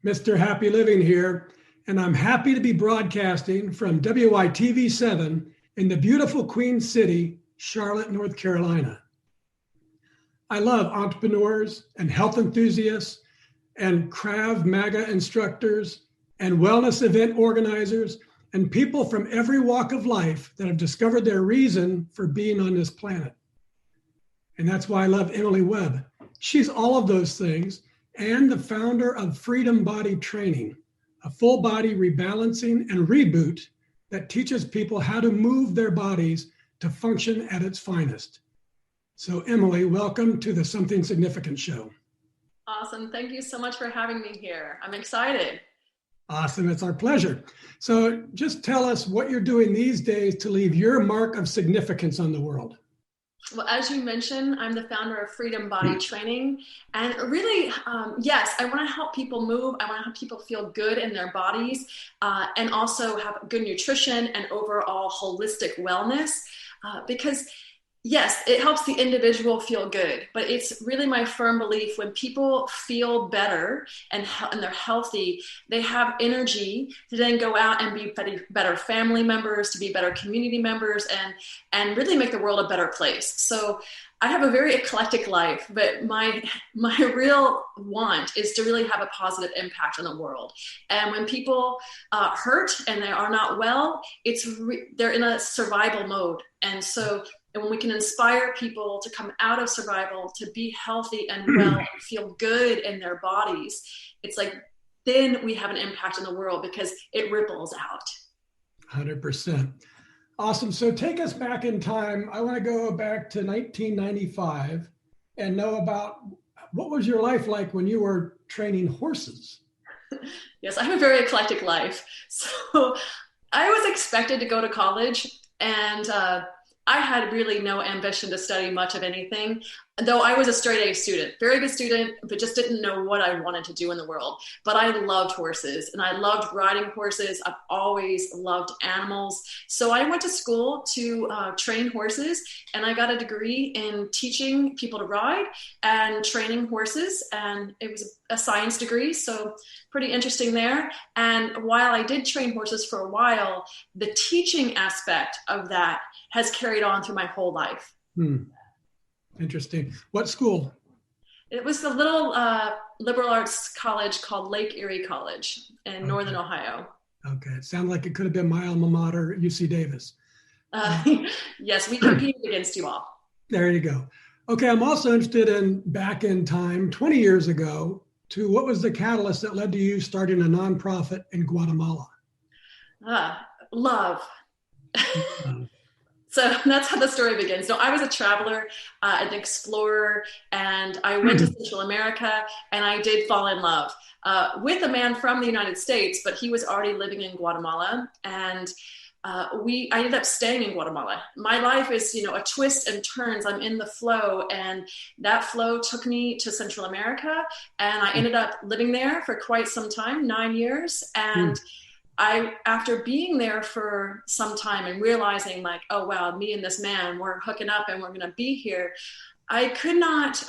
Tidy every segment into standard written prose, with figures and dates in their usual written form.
Mr. Happy Living here, and I'm happy to be broadcasting from WITV7 in the beautiful Queen City, Charlotte, North Carolina. I love entrepreneurs and health enthusiasts and Krav Maga instructors and wellness event organizers and people from every walk of life that have discovered their reason for being on this planet. And that's why I love Emily Webb. She's all of those things and the founder of Freedom Body Training, a full body rebalancing and reboot that teaches people how to move their bodies to function at its finest. So Emily, welcome to the Something Significant Show. Awesome. Thank you so much for having me here. I'm excited. Awesome. It's our pleasure. So just tell us what you're doing these days to leave your mark of significance on the world. Well, as you mentioned, I'm the founder of Freedom Body Training. And really, yes, I want to help people move. I want to help people feel good in their bodies and also have good nutrition and overall holistic wellness because yes, it helps the individual feel good, but it's really my firm belief when people feel better and they're healthy, they have energy to then go out and be better family members, to be better community members, and really make the world a better place. So I have a very eclectic life, but my real want is to really have a positive impact on the world. And when people hurt and they are not well, they're in a survival mode. And when we can inspire people to come out of survival, to be healthy and well and feel good in their bodies, it's like, then we have an impact in the world because it ripples out. 100%. Awesome. So take us back in time. I want to go back to 1995 and know about what was your life like when you were training horses? Yes, I have a very eclectic life. So I was expected to go to college and I had really no ambition to study much of anything, though I was a straight A student, very good student, but just didn't know what I wanted to do in the world. But I loved horses and I loved riding horses. I've always loved animals. So I went to school to train horses, and I got a degree in teaching people to ride and training horses. And it was a science degree, so pretty interesting there. And while I did train horses for a while, the teaching aspect of that has carried on through my whole life. Interesting. What school? It was the little liberal arts college called Lake Erie College in Northern Ohio. Okay. It sounded like it could have been my alma mater, UC Davis. Yes, we competed against you all. There you go. Okay. I'm also interested in back in time, 20 years ago, to what was the catalyst that led to you starting a nonprofit in Guatemala? Love. So that's how the story begins. No, I was a traveler, an explorer, and I went to Central America, and I did fall in love with a man from the United States, but he was already living in Guatemala, and I ended up staying in Guatemala. My life is, a twist and turns. I'm in the flow, and that flow took me to Central America, and I ended up living there for quite some time, 9 years, and after being there for some time and realizing like, oh, wow, me and this man, we're hooking up and we're going to be here. I could not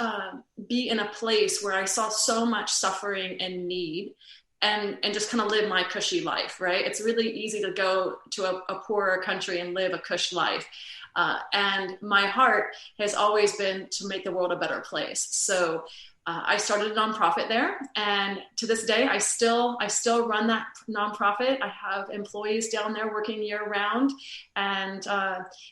be in a place where I saw so much suffering and need and just kind of live my cushy life, right? It's really easy to go to a poorer country and live a cush life. And my heart has always been to make the world a better place. So I started a nonprofit there, and to this day, I still run that nonprofit. I have employees down there working year round, and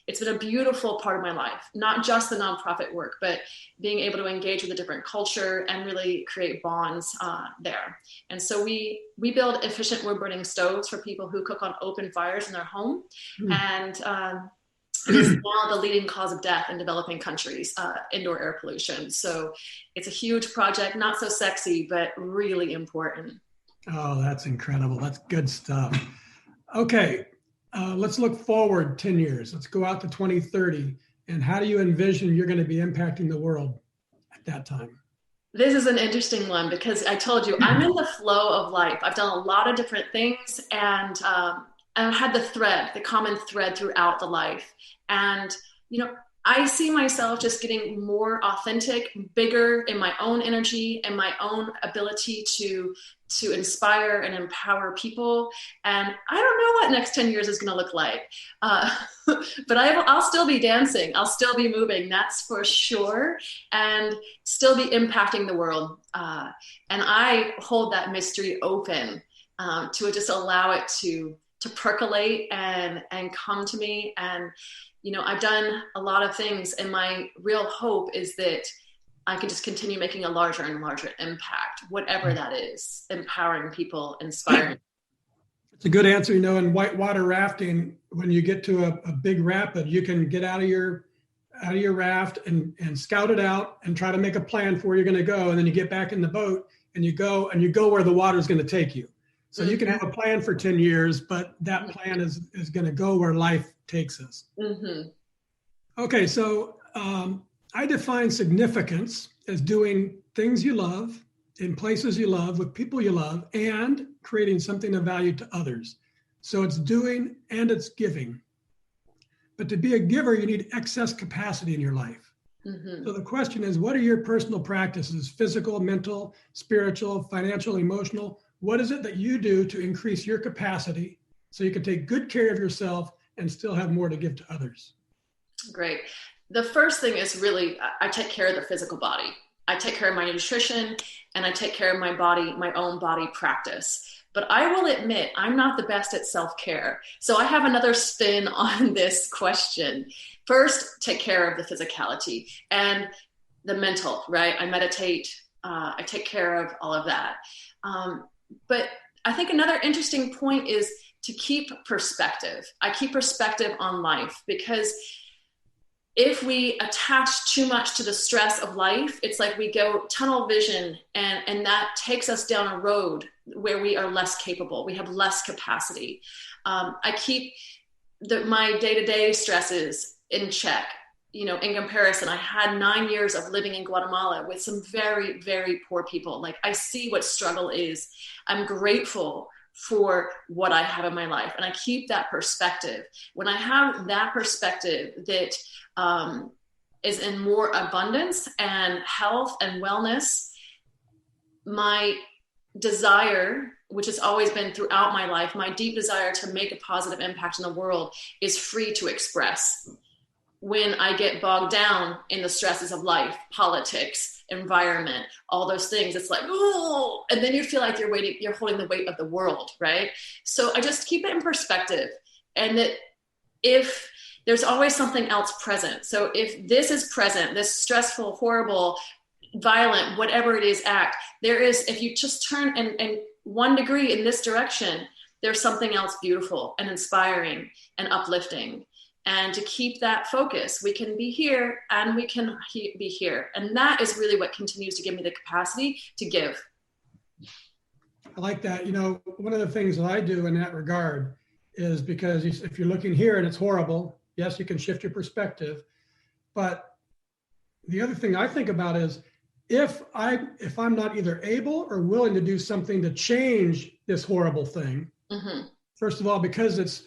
it's been a beautiful part of my life. Not just the nonprofit work, but being able to engage with a different culture and really create bonds there. And so we build efficient wood burning stoves for people who cook on open fires in their home, and it is now the leading cause of death in developing countries, indoor air pollution. So it's a huge project, not so sexy, but really important. Oh, that's incredible. That's good stuff. Okay, let's look forward 10 years. Let's go out to 2030. And how do you envision you're going to be impacting the world at that time? This is an interesting one because I told you, I'm in the flow of life. I've done a lot of different things, and I had the common thread throughout the life. And, I see myself just getting more authentic, bigger in my own energy and my own ability to inspire and empower people. And I don't know what next 10 years is going to look like, but I'll still be dancing. I'll still be moving. That's for sure. And still be impacting the world. And I hold that mystery open to just allow it to percolate and come to me. And I've done a lot of things, and my real hope is that I can just continue making a larger and larger impact, whatever that is, empowering people, inspiring. It's a good answer. In whitewater rafting, when you get to a big rapid, you can get out of your raft and scout it out and try to make a plan for where you're going to go. And then you get back in the boat and you go where the water is going to take you. So you can have a plan for 10 years, but that plan is going to go where life takes us. Mm-hmm. Okay, so I define significance as doing things you love, in places you love, with people you love, and creating something of value to others. So it's doing and it's giving. But to be a giver, you need excess capacity in your life. Mm-hmm. So the question is, what are your personal practices, physical, mental, spiritual, financial, emotional? What is it that you do to increase your capacity so you can take good care of yourself and still have more to give to others? Great. The first thing is really, I take care of the physical body. I take care of my nutrition and I take care of my body, my own body practice. But I will admit, I'm not the best at self-care. So I have another spin on this question. First, take care of the physicality and the mental, right? I meditate, I take care of all of that. But I think another interesting point is to keep perspective. I keep perspective on life, because if we attach too much to the stress of life, it's like we go tunnel vision, and that takes us down a road where we are less capable. We have less capacity. I keep my day-to-day stresses in check. In comparison, I had 9 years of living in Guatemala with some very, very poor people. Like, I see what struggle is. I'm grateful for what I have in my life. And I keep that perspective. When I have that perspective that is in more abundance and health and wellness, my desire, which has always been throughout my life, my deep desire to make a positive impact in the world, is free to express. When I get bogged down in the stresses of life, politics, environment, all those things, it's like, oh, and then you feel like you're holding the weight of the world, right? So I just keep it in perspective, and that if there's always something else present. So if this is present, this stressful, horrible, violent, whatever it is act, there is, if you just turn and 1 degree in this direction, there's something else beautiful and inspiring and uplifting. And to keep that focus, we can be here and we can be here. And that is really what continues to give me the capacity to give. I like that. One of the things that I do in that regard is, because if you're looking here and it's horrible, yes, you can shift your perspective. But the other thing I think about is, if I'm not either able or willing to do something to change this horrible thing, mm-hmm. First of all, because it's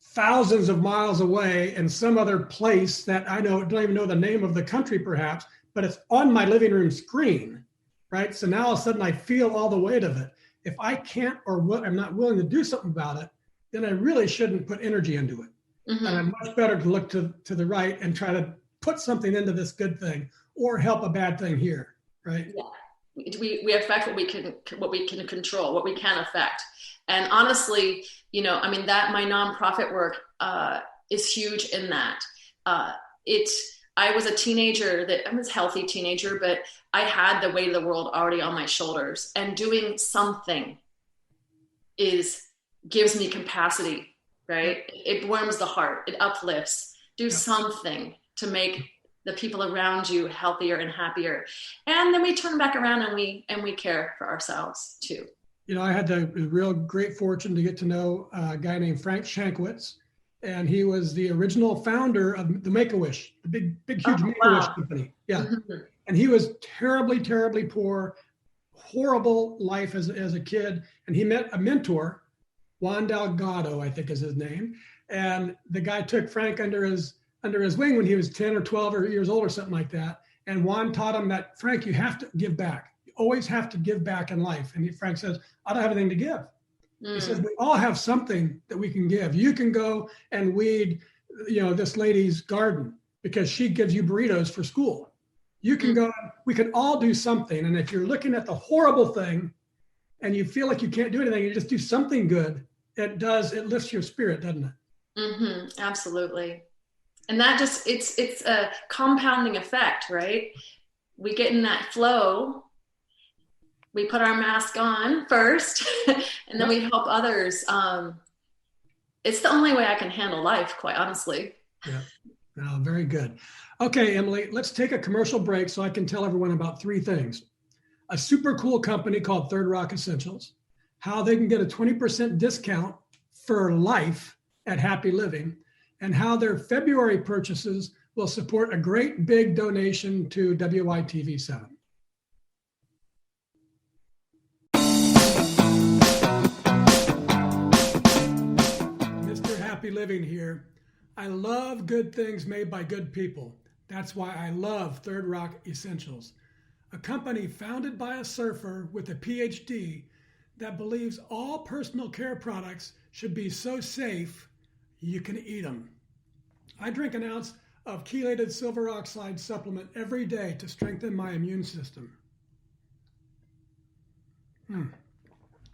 thousands of miles away in some other place that I don't even know the name of the country perhaps, but it's on my living room screen, right? So now all of a sudden I feel all the weight of it. If I can't or I'm not willing to do something about it, then I really shouldn't put energy into it. Mm-hmm. And I'm much better to look to the right and try to put something into this good thing or help a bad thing here, right? Yeah. We affect what we can control, what we can affect. And honestly, that my nonprofit work is huge in that. I was a teenager I was a healthy teenager, but I had the weight of the world already on my shoulders, and doing something gives me capacity, right? It warms the heart, it uplifts. Do something to make the people around you healthier and happier. And then we turn back around and we care for ourselves too. I had the real great fortune to get to know a guy named Frank Shankwitz, and he was the original founder of the Make-A-Wish, the big, huge Make-A-Wish company. Yeah. Mm-hmm. And he was terribly, terribly poor, horrible life as a kid. And he met a mentor, Juan Delgado, I think is his name. And the guy took Frank under his under his wing when he was 10 or 12 or years old or something like that. And Juan taught him that, Frank, you have to give back. You always have to give back in life. And Frank says, I don't have anything to give. He says, we all have something that we can give. You can go and weed, this lady's garden because she gives you burritos for school. You can go, we can all do something. And if you're looking at the horrible thing and you feel like you can't do anything, you just do something good. It lifts your spirit, doesn't it? Mm-hmm, absolutely. And that it's a compounding effect, right? We get in that flow. We put our mask on first, and then we help others. It's the only way I can handle life, quite honestly. Yeah, no, very good. Okay, Emily, let's take a commercial break so I can tell everyone about 3 things. A super cool company called Third Rock Essentials, how they can get a 20% discount for life at Happy Living, and how their February purchases will support a great big donation to WITV7. Mr. Happy Living here. I love good things made by good people. That's why I love Third Rock Essentials, a company founded by a surfer with a PhD that believes all personal care products should be so safe you can eat them. I drink an ounce of chelated silver oxide supplement every day to strengthen my immune system.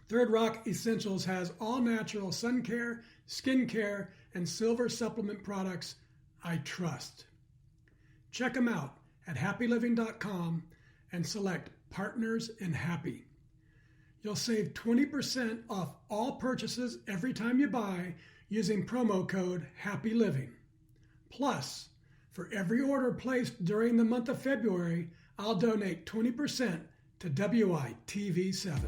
Third Rock Essentials has all natural sun care, skin care, and silver supplement products I trust. Check them out at happyliving.com and select Partners in Happy. You'll save 20% off all purchases every time you buy using promo code HAPPYLIVING. Plus, for every order placed during the month of February, I'll donate 20% to WITV7.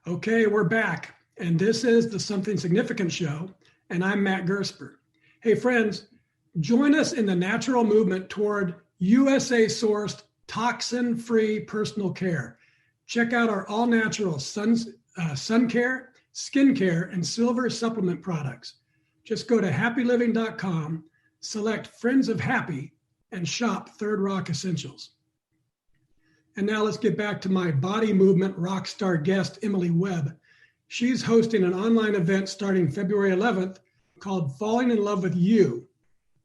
Okay, we're back, and this is the Something Significant Show, and I'm Matt Gersper. Hey friends, join us in the natural movement toward USA-sourced, toxin-free personal care. Check out our all-natural sun care, skin care, and silver supplement products. Just go to happyliving.com, select Friends of Happy, and shop Third Rock Essentials. And now let's get back to my body movement rock star guest, Emily Webb. She's hosting an online event starting February 11th called Falling in Love with You,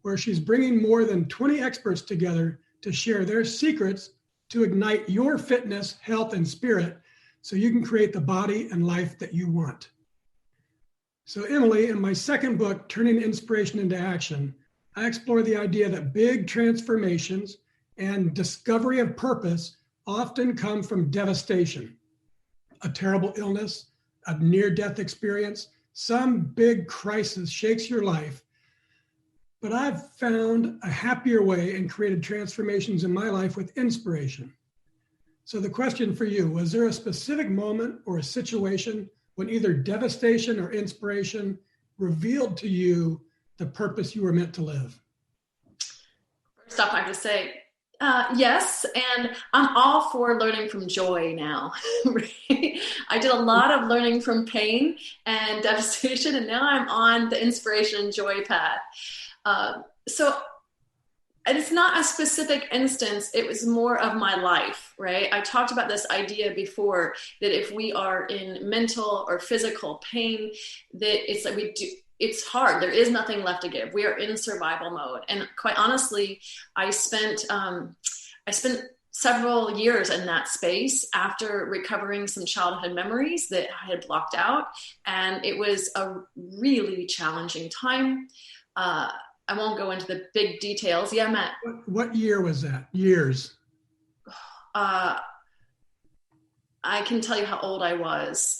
where she's bringing more than 20 experts together to share their secrets to ignite your fitness, health, and spirit so you can create the body and life that you want. So Emily, in my second book, Turning Inspiration into Action, I explore the idea that big transformations and discovery of purpose often come from devastation, a terrible illness, a near-death experience, some big crisis shakes your life. But I've found a happier way and created transformations in my life with inspiration. So the question for you, was there a specific moment or a situation when either devastation or inspiration revealed to you the purpose you were meant to live? First off, I have to say, yes, and I'm all for learning from joy now. I did a lot of learning from pain and devastation, and now I'm on the inspiration and joy path. And it's not a specific instance, it was more of my life, right? I talked about this idea before that if we are in mental or physical pain, that it's like it's hard. There is nothing left to give. We are in survival mode. And quite honestly, I spent several years in that space after recovering some childhood memories that I had blocked out. And it was a really challenging time. I won't go into the big details. Yeah, Matt. What year was that? Years? I can tell you how old I was.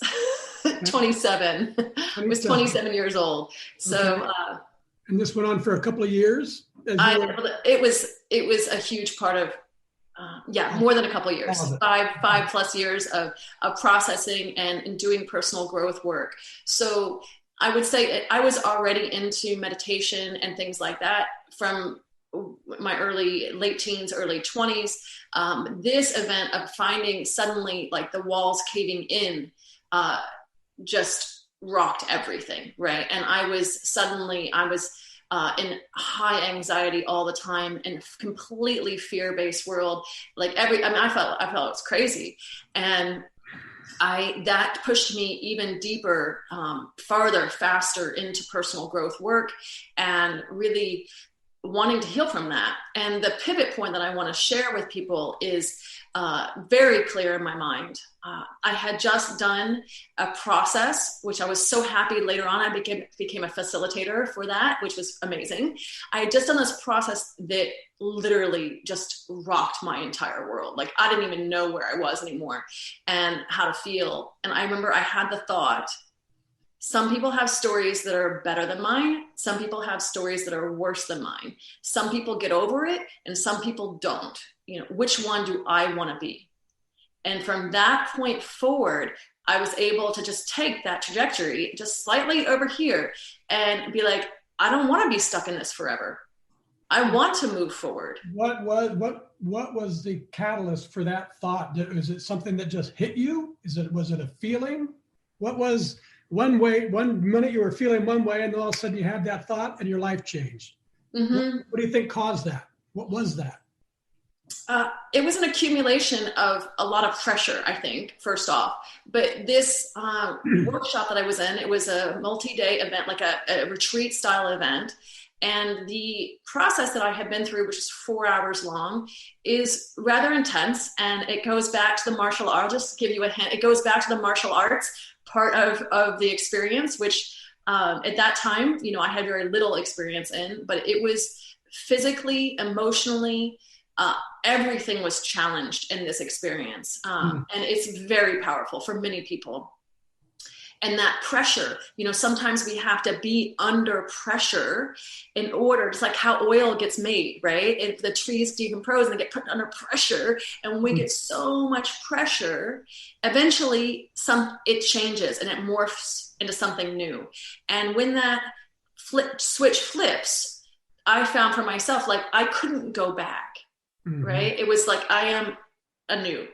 27. I was 27 years old. So, okay. And this went on for a couple of years? It was a huge part of, more than a couple of years, 5+ years of processing and doing personal growth work. So I would say I was already into meditation and things like that from my late teens, early 20s. This event of finding suddenly like the walls caving in just rocked everything, right? And I was in high anxiety all the time and completely fear-based world. I felt it was crazy. And that pushed me even deeper, farther, faster into personal growth work and really wanting to heal from that. And the pivot point that I want to share with people is very clear in my mind. I had just done a process, which I was so happy later on. I became a facilitator for that, which was amazing. I had just done this process that literally just rocked my entire world. Like I didn't even know where I was anymore and how to feel. And I remember I had the thought, some people have stories that are better than mine. Some people have stories that are worse than mine. Some people get over it and some people don't. Which one do I want to be? And from that point forward, I was able to just take that trajectory just slightly over here and be like, I don't want to be stuck in this forever. I want to move forward. What was the catalyst for that thought? Was it something that just hit you? Was it a feeling? What was one minute you were feeling one way and then all of a sudden you had that thought and your life changed? Mm-hmm. What do you think caused that? What was that? It was an accumulation of a lot of pressure, I think, first off. But this workshop that I was in, it was a multi-day event, like a retreat style event. And the process that I had been through, which is 4 hours long, is rather intense. And it goes back to the martial arts. I'll just give you a hint. It goes back to the martial arts part of the experience, which at that time, I had very little experience in, but it was physically, emotionally, everything was challenged in this experience. And it's very powerful for many people. And that pressure, sometimes we have to be under pressure in order, it's like how oil gets made, right? If the trees decompose and they get put under pressure and we get so much pressure, eventually it changes and it morphs into something new. And when that switch flips, I found for myself, like I couldn't go back, right? It was like, I am anew.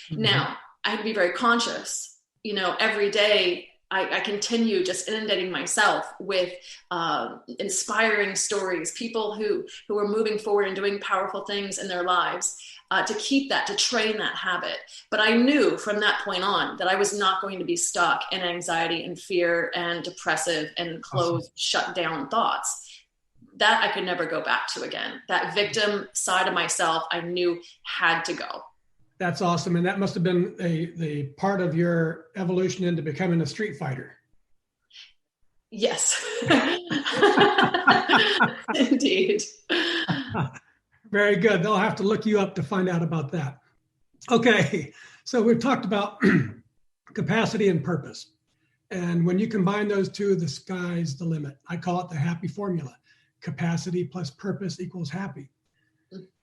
Now I had to be very conscious, every day. I continue just inundating myself with inspiring stories, people who are moving forward and doing powerful things in their lives, to keep that, to train that habit. But I knew from that point on that I was not going to be stuck in anxiety and fear and depressive and closed, shut down thoughts. That I could never go back to again. That victim side of myself, I knew had to go. That's awesome. And that must have been the part of your evolution into becoming a street fighter. Yes. Indeed. Very good. They'll have to look you up to find out about that. Okay. So we've talked about capacity and purpose. And when you combine those two, the sky's the limit. I call it the happy formula. Capacity plus purpose equals happy.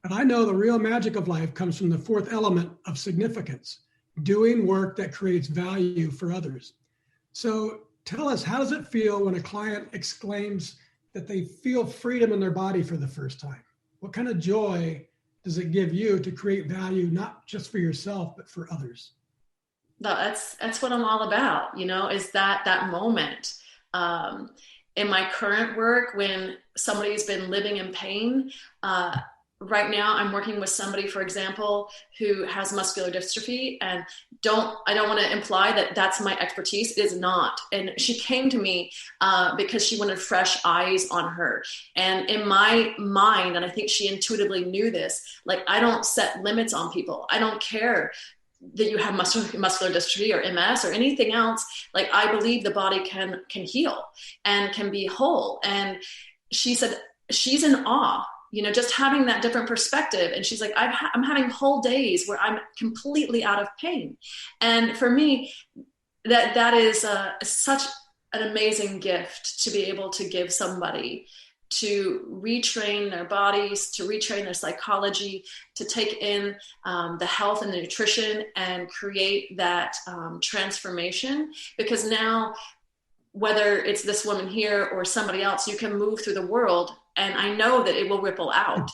But I know the real magic of life comes from the fourth element of significance, doing work that creates value for others. So tell us, how does it feel when a client exclaims that they feel freedom in their body for the first time? What kind of joy does it give you to create value, not just for yourself, but for others? No, that's what I'm all about, is that moment. In my current work, when somebody's been living in pain, right now, I'm working with somebody, for example, who has muscular dystrophy, and I don't want to imply that that's my expertise. It is not. And she came to me because she wanted fresh eyes on her. And in my mind, and I think she intuitively knew this, like I don't set limits on people. I don't care that you have muscular dystrophy or MS or anything else. Like I believe the body can heal and can be whole. And she said she's in awe, just having that different perspective. And she's like, I'm having whole days where I'm completely out of pain. And for me, that is such an amazing gift to be able to give somebody, to retrain their bodies, to retrain their psychology, to take in the health and the nutrition and create that transformation. Because now whether it's this woman here or somebody else, you can move through the world, and I know that it will ripple out,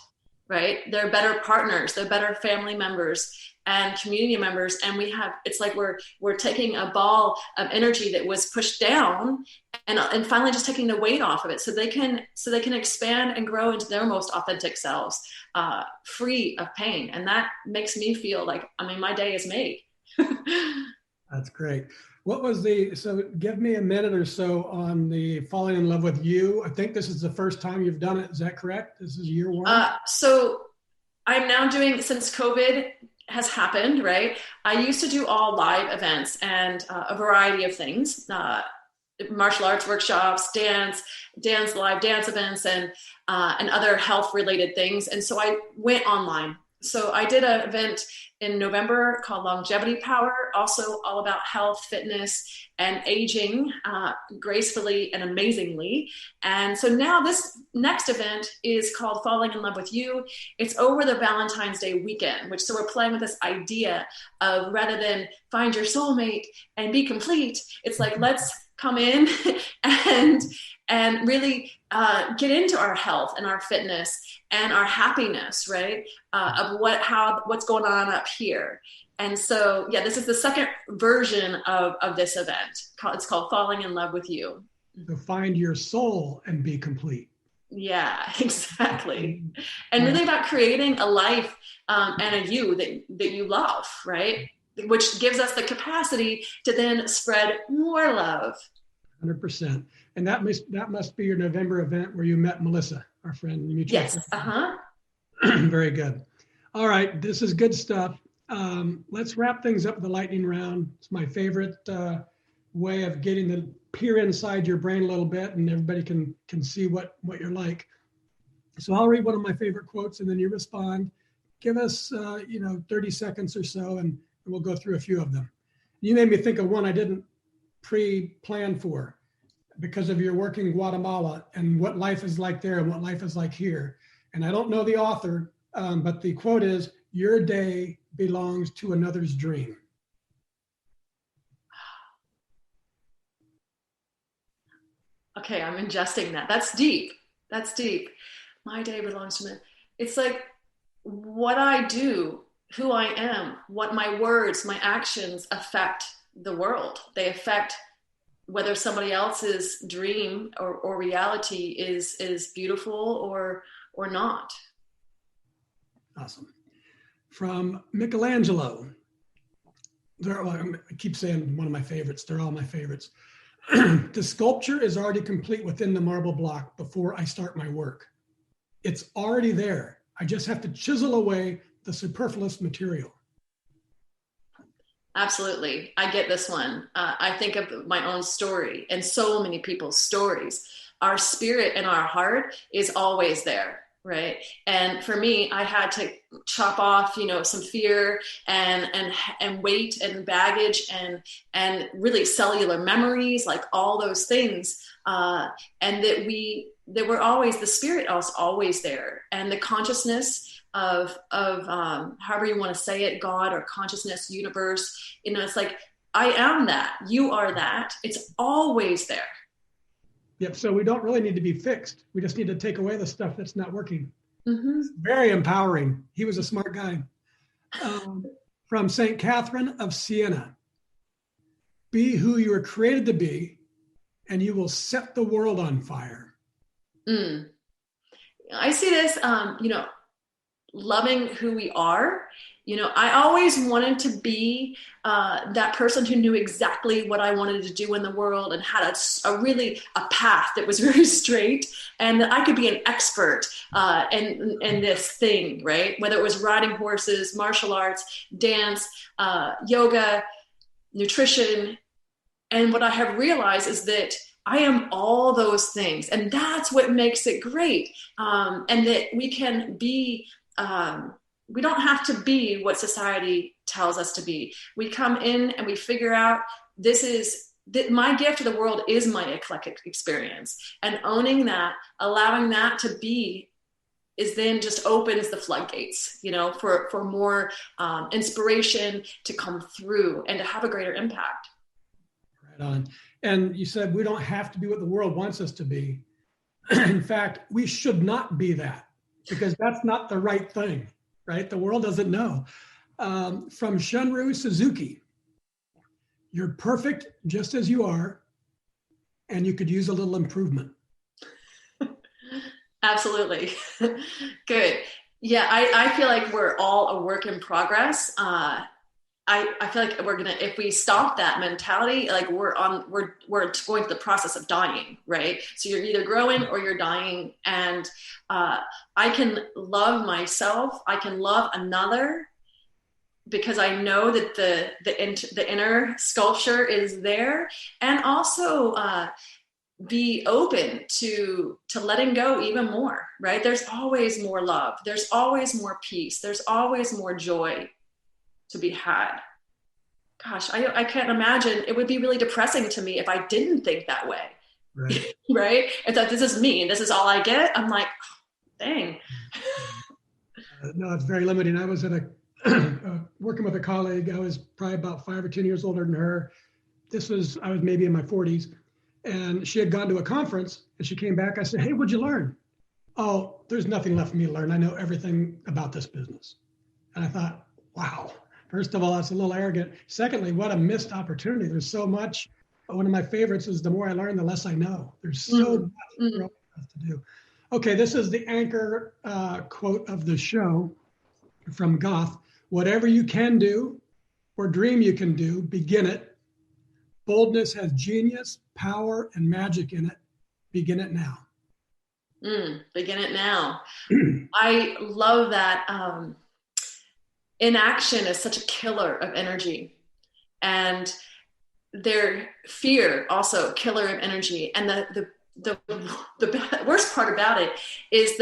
right? They're better partners, they're better family members and community members, and it's like we're taking a ball of energy that was pushed down and finally just taking the weight off of it, so they can expand and grow into their most authentic selves, free of pain. And that makes me feel like, I mean, my day is made. That's great. So give me a minute or so on the Falling in Love with You. I think this is the first time you've done it. Is that correct? This is year one? So I'm now doing, since COVID has happened, right? I used to do all live events and a variety of things, martial arts workshops, dance, live dance events, and other health related things. And so I went online. So I did an event in November called Longevity Power, also all about health, fitness, and aging gracefully and amazingly. And so now this next event is called Falling in Love with You. It's over the Valentine's Day weekend, so we're playing with this idea of, rather than find your soulmate and be complete, it's like, let's come in and really get into our health and our fitness and our happiness, right? Of what's going on up here. And so, yeah, this is the second version of this event. It's called Falling in Love with You. To find your soul and be complete. Yeah, exactly. And really about creating a life and a you that you love, right? Which gives us the capacity to then spread more love. 100%. And that must be your November event where you met Melissa, our friend. Yes. Very good. All right. This is good stuff. Let's wrap things up with the lightning round. It's my favorite way of getting to peer inside your brain a little bit, and everybody can see what you're like. So I'll read one of my favorite quotes, and then you respond. Give us 30 seconds or so, and we'll go through a few of them. You made me think of one I didn't pre-plan for, because of your work in Guatemala and what life is like there and what life is like here. And I don't know the author, but the quote is, "Your day belongs to another's dream." Okay, I'm ingesting that. That's deep. My day belongs to me. It's like what I do, who I am, what my words, my actions affect the world. They affect whether somebody else's dream or reality is beautiful or not. Awesome. From Michelangelo. I keep saying one of my favorites. They're all my favorites. The sculpture is already complete within the marble block before I start my work. It's already there. I just have to chisel away the superfluous material. Absolutely. I get this one. I think of my own story and so many people's stories. Our spirit and our heart is always there, right? And for me, I had to chop off, some fear and weight and baggage and really cellular memories, like all those things. And that we're always, the spirit is always there. And the consciousness of however you want to say it, God or consciousness, universe, it's like, I am that, you are that. It's always there. Yep. So we don't really need to be fixed. We just need to take away the stuff that's not working. Mm-hmm. It's very empowering. He was a smart guy. From St. Catherine of Siena. Be who you were created to be, and you will set the world on fire. I see this, loving who we are. I always wanted to be that person who knew exactly what I wanted to do in the world and had a path that was very straight, and that I could be an expert in this thing, right? Whether it was riding horses, martial arts, dance, yoga, nutrition. And what I have realized is that I am all those things, and that's what makes it great. And that we can be, we don't have to be what society tells us to be. We come in and we figure out my gift to the world is my eclectic experience, and owning that, allowing that to be, is then just opens the floodgates, for more inspiration to come through and to have a greater impact. Right on. And you said we don't have to be what the world wants us to be. In fact, we should not be that, because that's not the right thing, right? The world doesn't know. From Shunryu Suzuki, you're perfect just as you are, and you could use a little improvement. Absolutely. Good. Yeah, I feel like we're all a work in progress. I feel like if we stop that mentality, like we're going through the process of dying, right? So you're either growing or you're dying. And I can love myself. I can love another because I know that the inner sculpture is there, and also be open to letting go even more, right? There's always more love. There's always more peace. There's always more joy to be had. Gosh, I can't imagine. It would be really depressing to me if I didn't think that way. Right. Right? If that this is me and this is all I get, I'm like, oh, dang. No, it's very limiting. I was at working with a colleague. I was probably about 5 or 10 years older than her. I was maybe in my 40s. And she had gone to a conference and she came back. I said, hey, what'd you learn? Oh, there's nothing left for me to learn. I know everything about this business. And I thought, wow, first of all, that's a little arrogant. Secondly, what a missed opportunity. There's so much. One of my favorites is the more I learn, the less I know. There's so much for us to do. Okay, this is the anchor quote of the show from Goth. Whatever you can do or dream you can do, begin it. Boldness has genius, power, and magic in it. Begin it now. Begin it now. I love that. Inaction is such a killer of energy, and their fear also killer of energy. And the worst part about it is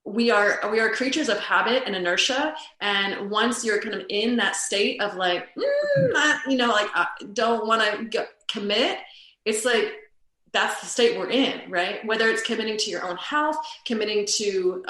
we are creatures of habit and inertia. And once you're kind of in that state of like, I don't want to commit, it's like, that's the state we're in, right? Whether it's committing to your own health, committing to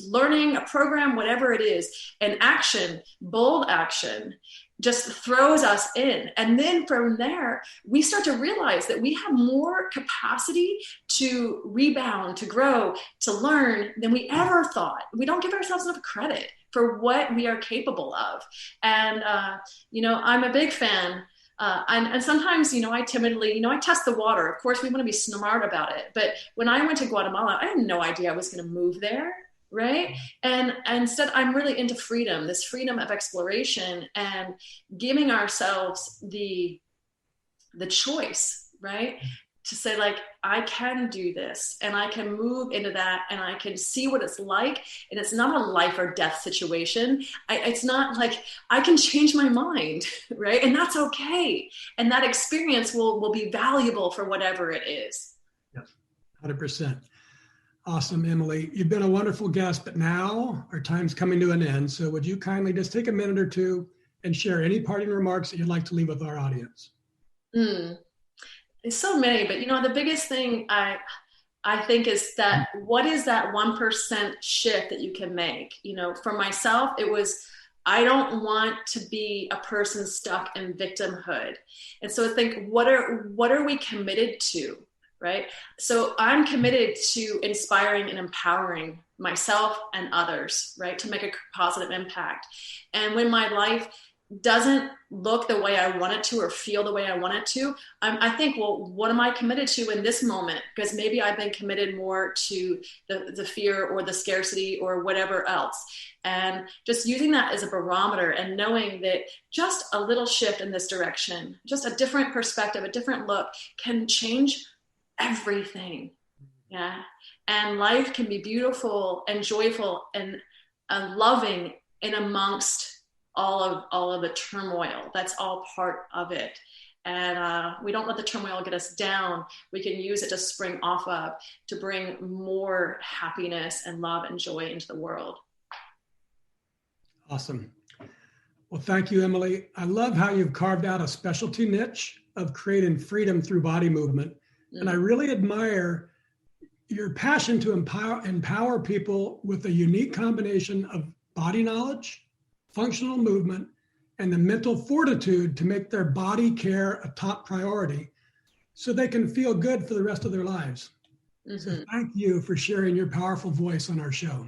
learning a program, whatever it is, and action, bold action, just throws us in. And then from there, we start to realize that we have more capacity to rebound, to grow, to learn than we ever thought. We don't give ourselves enough credit for what we are capable of. And, I'm a big fan. And sometimes, I timidly, I test the water. Of course, we want to be smart about it. But when I went to Guatemala, I had no idea I was going to move there. Right. And instead, I'm really into freedom, this freedom of exploration and giving ourselves the choice, right? To say, like, I can do this and I can move into that and I can see what it's like. And it's not a life or death situation. It's not like I can change my mind, right? And that's okay. And that experience will be valuable for whatever it is. Yep, 100%. Awesome, Emily. You've been a wonderful guest, but now our time's coming to an end. So would you kindly just take a minute or two and share any parting remarks that you'd like to leave with our audience? There's so many, but the biggest thing I think is that what is that 1% shift that you can make? For myself, it was, I don't want to be a person stuck in victimhood. And so I think, what are we committed to? Right? So I'm committed to inspiring and empowering myself and others, right? To make a positive impact. And when my life doesn't look the way I want it to or feel the way I want it to, I think, well, what am I committed to in this moment? Because maybe I've been committed more to the fear or the scarcity or whatever else. And just using that as a barometer and knowing that just a little shift in this direction, just a different perspective, a different look can change everything. Yeah. And life can be beautiful and joyful and loving in amongst all of the turmoil. That's all part of it. And we don't let the turmoil get us down. We can use it to spring off of, to bring more happiness and love and joy into the world. Awesome. Well, thank you, Emily. I love how you've carved out a specialty niche of creating freedom through body movement. And I really admire your passion to empower people with a unique combination of body knowledge, functional movement, and the mental fortitude to make their body care a top priority so they can feel good for the rest of their lives. Mm-hmm. So thank you for sharing your powerful voice on our show.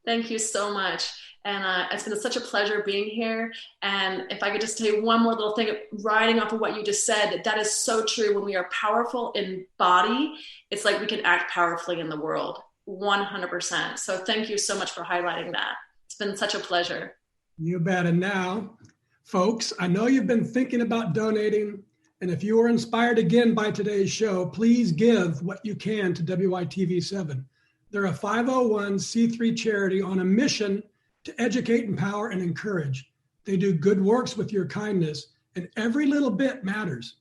Thank you so much. And it's been such a pleasure being here. And if I could just say one more little thing, riding off of what you just said, that is so true. When we are powerful in body, it's like we can act powerfully in the world, 100%. So thank you so much for highlighting that. It's been such a pleasure. You bet. And now, folks, I know you've been thinking about donating. And if you were inspired again by today's show, please give what you can to WITV7. They're a 501c3 charity on a mission to educate, empower, and encourage. They do good works with your kindness, and every little bit matters.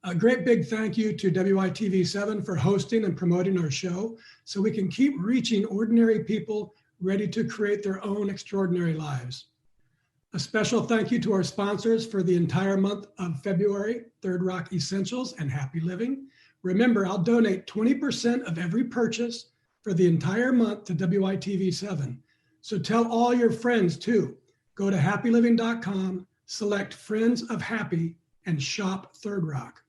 A great big thank you to WITV7 for hosting and promoting our show so we can keep reaching ordinary people ready to create their own extraordinary lives. A special thank you to our sponsors for the entire month of February, Third Rock Essentials and Happy Living. Remember, I'll donate 20% of every purchase for the entire month to WITV7. So tell all your friends too. Go to happyliving.com, select Friends of Happy, and shop Third Rock.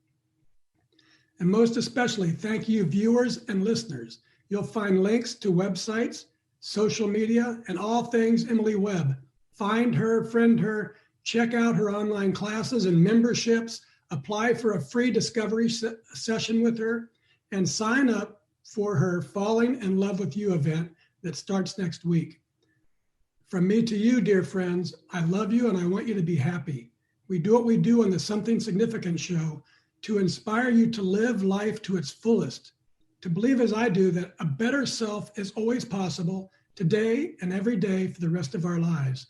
And most especially, thank you viewers and listeners. You'll find links to websites, social media, and all things Emily Webb. Find her, friend her, check out her online classes and memberships, apply for a free discovery session with her, and sign up for her Falling in Love with You event that starts next week. From me to you, dear friends, I love you and I want you to be happy. We do what we do on the Something Significant show to inspire you to live life to its fullest, to believe as I do that a better self is always possible today and every day for the rest of our lives.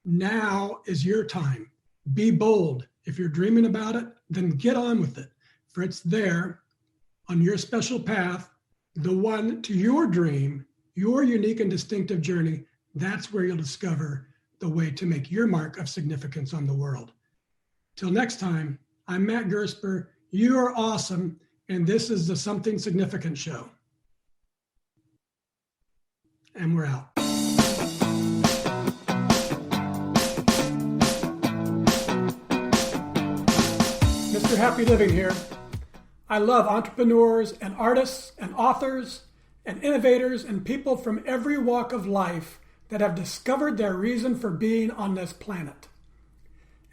Now is your time. Be bold. If you're dreaming about it, then get on with it, for it's there on your special path, the one to your dream, your unique and distinctive journey. That's where you'll discover the way to make your mark of significance on the world. Till next time, I'm Matt Gersper. You are awesome, and this is the Something Significant show. And we're out. Mr. Happy Living here. I love entrepreneurs and artists and authors and innovators and people from every walk of life that have discovered their reason for being on this planet.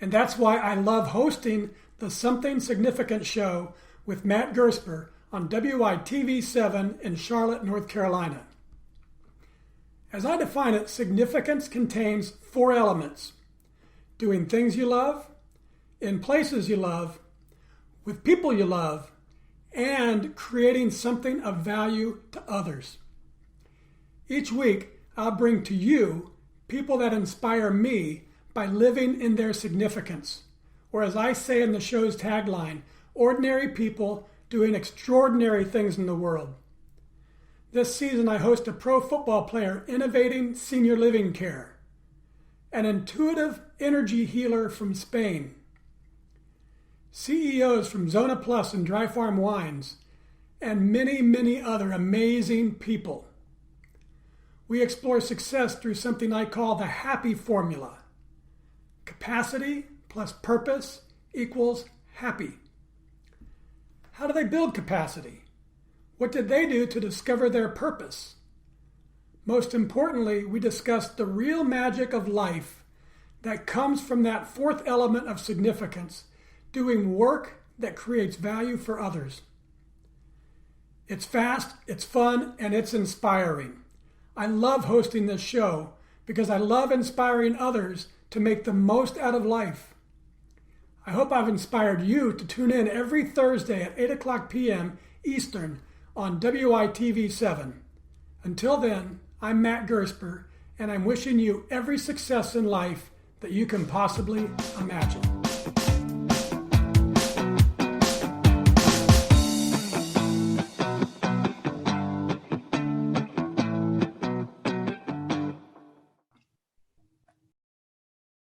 And that's why I love hosting the Something Significant show with Matt Gersper on WITV7 in Charlotte, North Carolina. As I define it, significance contains 4 elements: doing things you love, in places you love, with people you love, and creating something of value to others. Each week, I'll bring to you people that inspire me by living in their significance, or as I say in the show's tagline, ordinary people doing extraordinary things in the world. This season, I host a pro football player innovating senior living care, an intuitive energy healer from Spain, CEOs from Zona Plus and Dry Farm Wines, and many, many other amazing people. We explore success through something I call the happy formula. Capacity plus purpose equals happy. How do they build capacity? What did they do to discover their purpose? Most importantly, we discuss the real magic of life that comes from that 4th element of significance, doing work that creates value for others. It's fast, it's fun, and it's inspiring. I love hosting this show because I love inspiring others to make the most out of life. I hope I've inspired you to tune in every Thursday at 8 o'clock p.m. Eastern on WITV7. Until then, I'm Matt Gersper, and I'm wishing you every success in life that you can possibly imagine.